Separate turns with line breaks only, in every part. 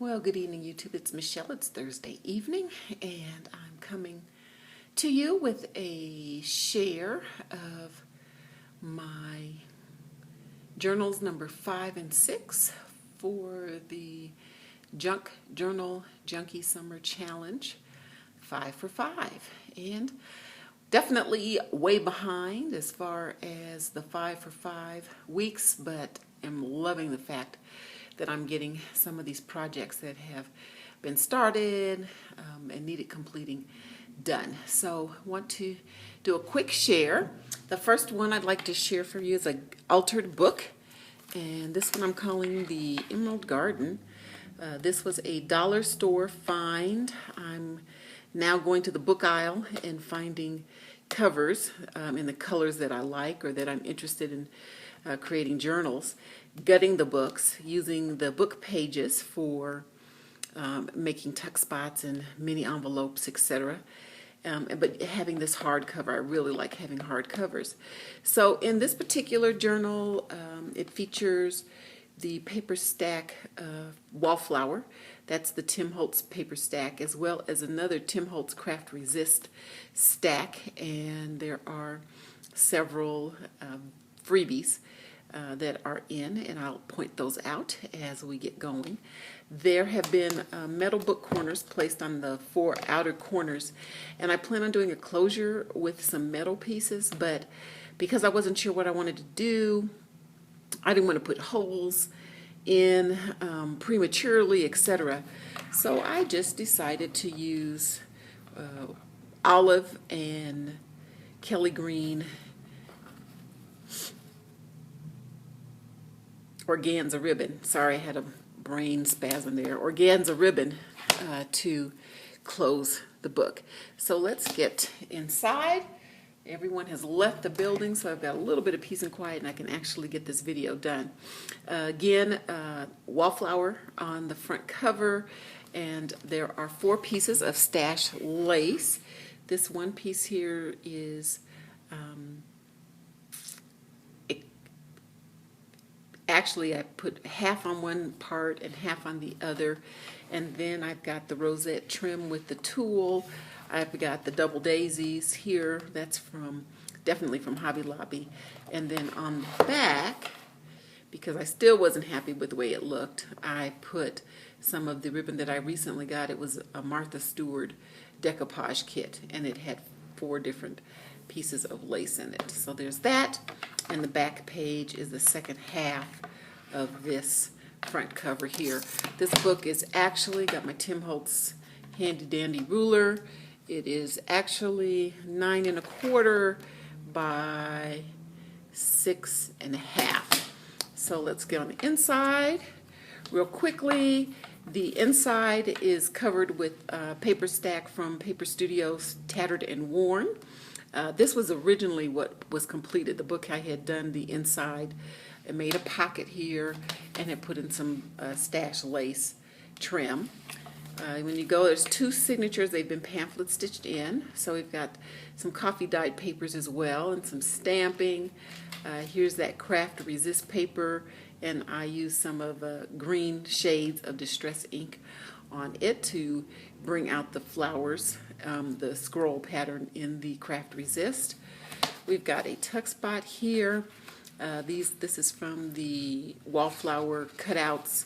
Well, good evening, YouTube. It's Michelle. It's Thursday evening, and I'm coming to you with a share of my journals number 5 and 6 for the Junk Journal Junkie Summer Challenge 5 for 5. And definitely way behind as far as the 5 for 5 weeks, but am loving the fact that I'm getting some of these projects that have been started and needed completing done. So I want to do a quick share. The first one I'd like to share for you is an altered book, and this one I'm calling The Emerald Garden. This was a dollar store find. I'm now going to the book aisle and finding covers in the colors that I like or that I'm interested in creating journals, gutting the books, using the book pages for making tuck spots and mini envelopes, etc. But having this hardcover, I really like having hardcovers. So in this particular journal, it features the paper stack Wallflower. That's the Tim Holtz paper stack, as well as another Tim Holtz Craft Resist stack. And there are several freebies that are in, and I'll point those out as we get going. There have been metal book corners placed on the 4 outer corners, and I plan on doing a closure with some metal pieces, but because I wasn't sure what I wanted to do, I didn't want to put holes in prematurely, etc. So I just decided to use olive and Kelly green organza ribbon. Sorry, I had a brain spasm there. Organza ribbon to close the book. So let's get inside. Everyone has left the building, so I've got a little bit of peace and quiet, and I can actually get this video done. Again, Wallflower on the front cover, and there are 4 pieces of stash lace. This one piece here is actually, I put half on one part and half on the other, and then I've got the rosette trim with the tulle. I've got the double daisies here. That's definitely from Hobby Lobby. And then on the back, because I still wasn't happy with the way it looked, I put some of the ribbon that I recently got. It was a Martha Stewart decoupage kit, and it had 4 different pieces of lace in it. So there's that, and the back page is the second half of this front cover here. This book is actually got my Tim Holtz handy dandy ruler. It is actually 9 1/4 by 6 1/2. So let's get on the inside real quickly. The inside is covered with paper stack from Paper Studios, Tattered and Worn. This was originally what was completed. The book I had done the inside. I made a pocket here, and I put in some stash lace trim. When you go, there's 2 signatures. They've been pamphlet stitched in. So we've got some coffee dyed papers as well, and some stamping. Here's that Craft Resist paper, and I used some of green shades of Distress ink on it to bring out the flowers, the scroll pattern in the Craft Resist. We've got a tuck spot here. This is from the Wallflower cutouts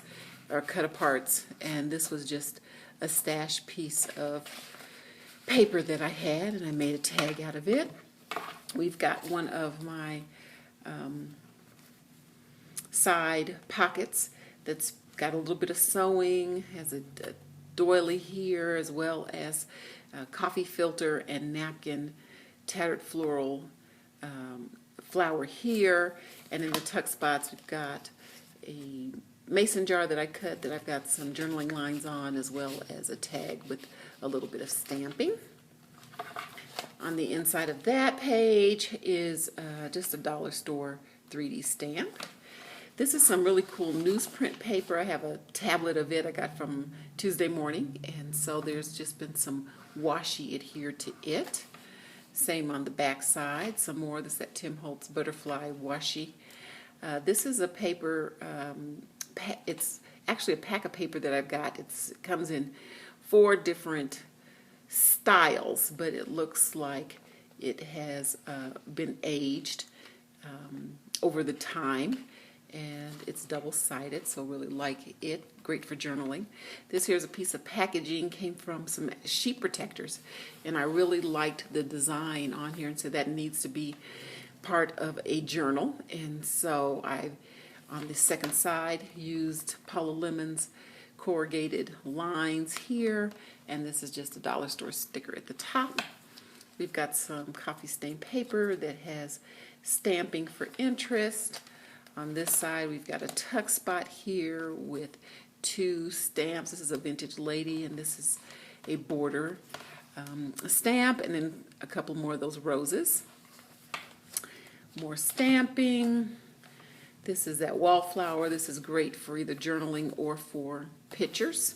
or cut aparts, and this was just a stash piece of paper that I had, and I made a tag out of it. We've got one of my side pockets that's got a little bit of sewing, has a doily here, as well as a coffee filter and napkin, tattered floral flower here. And in the tuck spots, we've got a mason jar that I cut that I've got some journaling lines on, as well as a tag with a little bit of stamping. On the inside of that page is just a dollar store 3D stamp. This is some really cool newsprint paper. I have a tablet of it I got from Tuesday Morning, and so there's just been some washi adhered to it. Same on the back side, some more. This is that Tim Holtz butterfly washi. This is a paper it's actually a pack of paper that I've got. It comes in 4 different styles, but it looks like it has been aged over the time, and it's double-sided, so really like it. Great for journaling. This here's a piece of packaging, came from some sheet protectors, and I really liked the design on here, and so that needs to be part of a journal. And so I, on the second side, used Paula Lemon's corrugated lines here, and this is just a dollar store sticker at the top. We've got some coffee stain paper that has stamping for interest. On this side, we've got a tuck spot here with 2 stamps. This is a vintage lady, and this is a border stamp, and then a couple more of those roses. More stamping. This is that wallflower. This is great for either journaling or for pictures.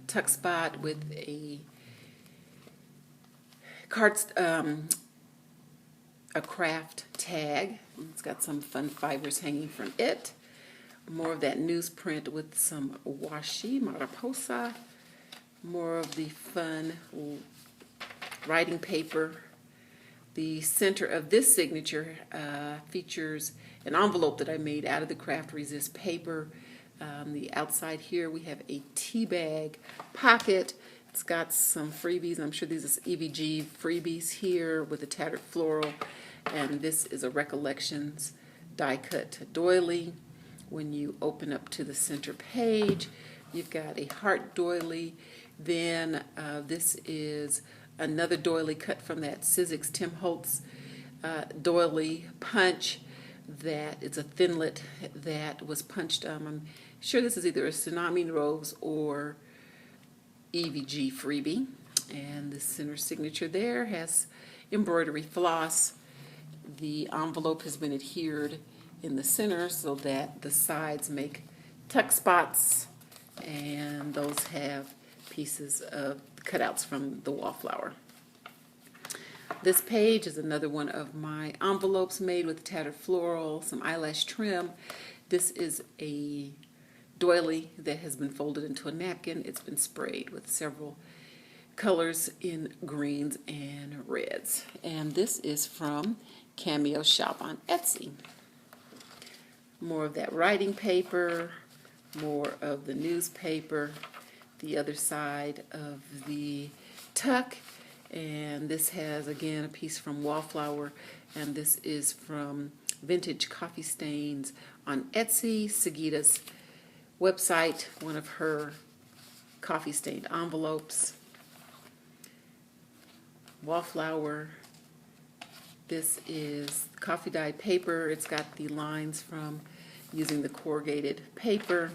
Tuck spot with a a craft tag. It's got some fun fibers hanging from it. More of that newsprint with some washi, mariposa. More of the fun writing paper. The center of this signature features an envelope that I made out of the craft resist paper. The outside here we have a tea bag pocket. It's got some freebies. I'm sure these are EVG freebies here with a tattered floral. And this is a Recollections die cut doily. When you open up to the center page, you've got a heart doily. Then this is another doily cut from that Sizzix Tim Holtz doily punch. That it's a thinlet that was punched. I'm sure this is either a Tsunami Rose or EVG freebie. And the center signature there has embroidery floss. The envelope has been adhered in the center so that the sides make tuck spots, and those have pieces of cutouts from the wallflower. This page is another one of my envelopes made with tattered floral, some eyelash trim. This is a doily that has been folded into a napkin. It's been sprayed with several colors in greens and reds. And this is from Cameo Shop on Etsy. More of that writing paper, more of the newspaper, the other side of the tuck. And this has, again, a piece from Wallflower, and this is from Vintage Coffee Stains on Etsy, Sagita's website, one of her coffee stained envelopes. Wallflower. This is coffee dyed paper. It's got the lines from using the corrugated paper.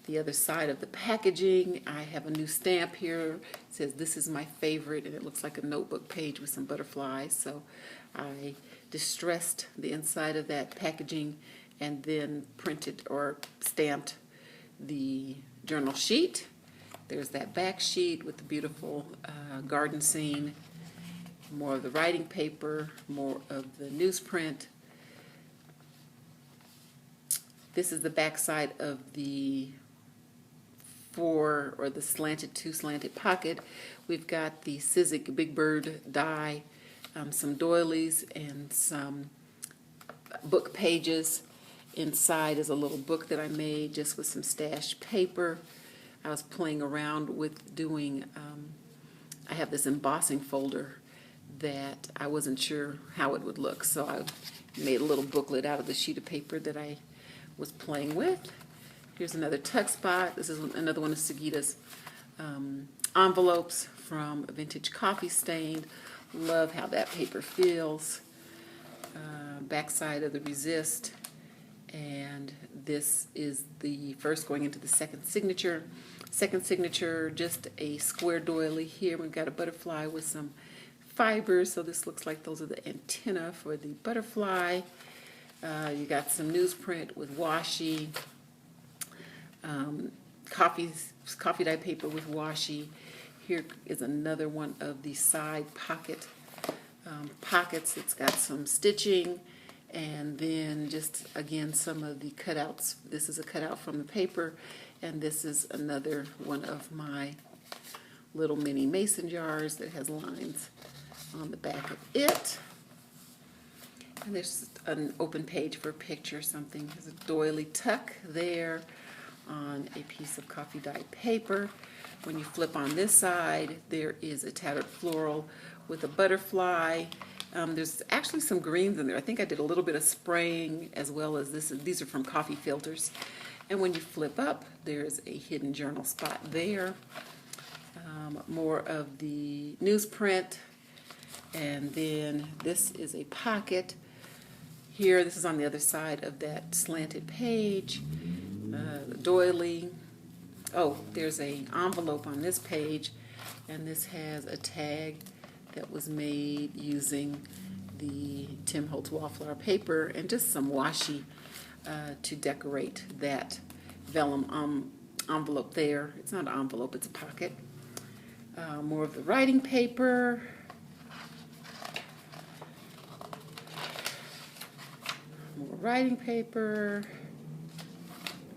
The other side of the packaging, I have a new stamp here. It says, "This is my favorite," and it looks like a notebook page with some butterflies. So I distressed the inside of that packaging and then printed or stamped the journal sheet. There's that back sheet with the beautiful garden scene. More of the writing paper, more of the newsprint. This is the back side of the two slanted pocket. We've got the Sizzix Big Bird die, some doilies, and some book pages. Inside is a little book that I made just with some stashed paper. I was playing around with doing, I have this embossing folder that I wasn't sure how it would look, so I made a little booklet out of the sheet of paper that I was playing with. Here's another tuck spot. This is another one of Sagita's envelopes from Vintage Coffee Stained. Love how that paper feels. Backside of the resist. And this is the first going into the second signature. Second signature, just a square doily here. We've got a butterfly with some fibers, so this looks like those are the antenna for the butterfly. You got some newsprint with washi. Coffee dye paper with washi. Here is another one of the side pockets. It's got some stitching And then just again some of the cutouts. This is a cutout from the paper, and this is another one of my little mini mason jars that has lines on the back of it. And there's an open page for a picture, something. There's a doily tuck there on a piece of coffee dyed paper. When you flip on this side, there is a tattered floral with a butterfly. There's actually some greens in there. I think I did a little bit of spraying, as well as this. These are from coffee filters. And when you flip up, there's a hidden journal spot there. More of the newsprint. And then this is a pocket. Here, this is on the other side of that slanted page. The doily. Oh, there's an envelope on this page, and this has a tag that was made using the Tim Holtz Wallflower paper and just some washi to decorate that vellum envelope there. It's not an envelope, it's a pocket. More of the writing paper. More writing paper.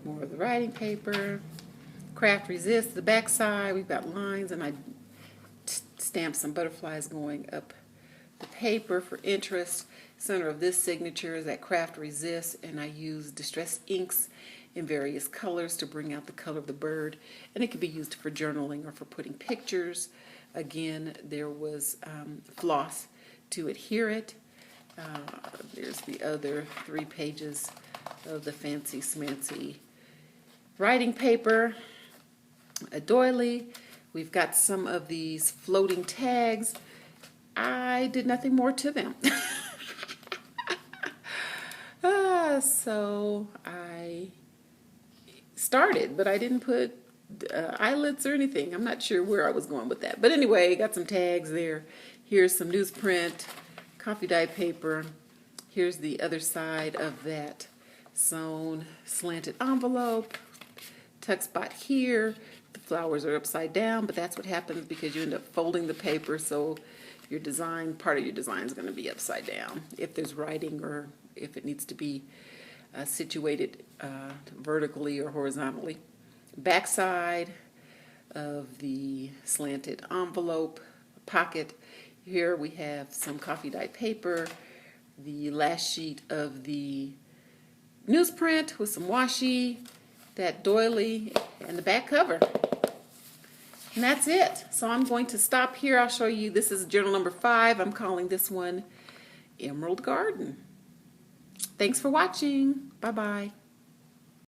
More of the writing paper. Craft Resist, the back side, we've got lines, and I stamped some butterflies going up the paper for interest. Center of this signature is at Craft Resist, and I used distressed inks in various colors to bring out the color of the bird, and it could be used for journaling or for putting pictures. Again, there was floss to adhere it. There's the other 3 pages of the fancy smancy writing paper, a doily. We've got some of these floating tags. I did nothing more to them. So I started, but I didn't put eyelets or anything. I'm not sure where I was going with that. But anyway, got some tags there. Here's some newsprint, coffee dyed paper. Here's the other side of that sewn slanted envelope. Tuck spot here. The flowers are upside down, but that's what happens because you end up folding the paper, so your design, part of your design is going to be upside down if there's writing or if it needs to be situated vertically or horizontally. Backside of the slanted envelope pocket. Here we have some coffee dyed paper, the last sheet of the newsprint with some washi, that doily, and the back cover. And that's it. So I'm going to stop here. I'll show you. This is journal number 5. I'm calling this one Emerald Garden. Thanks for watching. Bye-bye.